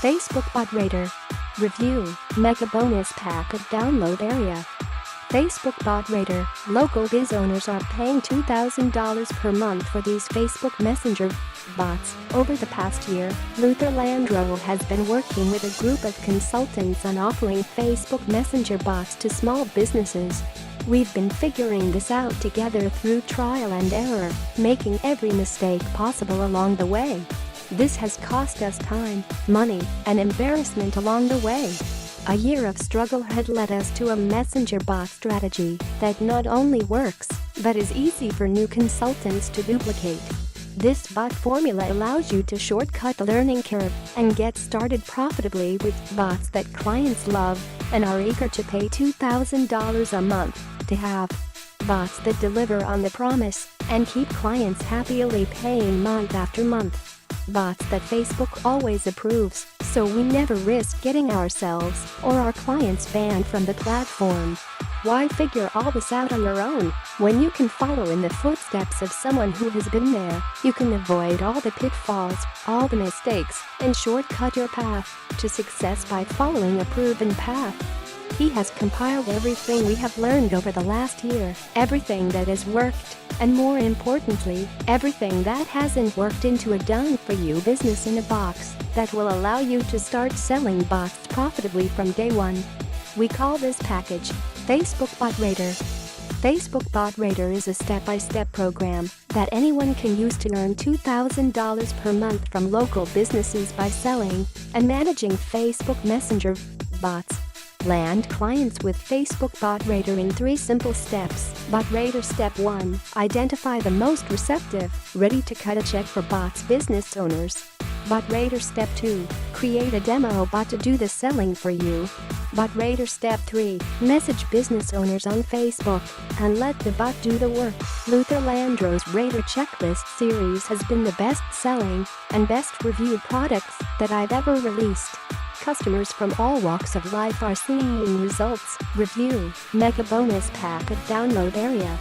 Facebook bot radar. Review, mega bonus pack at download area. Facebook bot radar. Local biz owners are paying $2,000 per month for these Facebook Messenger bots. Over the past year, Landro has been working with a group of consultants on offering Facebook Messenger bots to small businesses. We've been figuring this out together through trial and error, making every mistake possible along the way. This has cost us time, money, and embarrassment along the way. A year of struggle had led us to a messenger bot strategy that not only works, but is easy for new consultants to duplicate. This bot formula allows you to shortcut the learning curve and get started profitably with bots that clients love and are eager to pay $2,000 a month to have. Bots that deliver on the promise and keep clients happily paying month after month. Bots that Facebook always approves, so we never risk getting ourselves or our clients banned from the platform. Why figure all this out on your own when you can follow in the footsteps of someone who has been there? You can avoid all the pitfalls, all the mistakes, and shortcut your path to success by following a proven path. He has compiled everything we have learned over the last year, everything that has worked, and more importantly, everything that hasn't worked into a done-for-you business in a box that will allow you to start selling bots profitably from day one. We call this package Facebook Bot Radar. Facebook Bot Radar is a step-by-step program that anyone can use to earn $2,000 per month from local businesses by selling and managing Facebook Messenger bots. Land clients with Facebook Bot Radar in 3 simple steps. Bot Radar Step 1. Identify the most receptive, ready to cut a check for bots business owners. Bot Radar Step 2. Create a demo bot to do the selling for you. Bot Radar Step 3. Message business owners on Facebook and let the bot do the work. Landro's Radar Checklist series has been the best-selling and best-reviewed products that I've ever released. Customers from all walks of life are seeing results. Review, mega bonus pack at download area.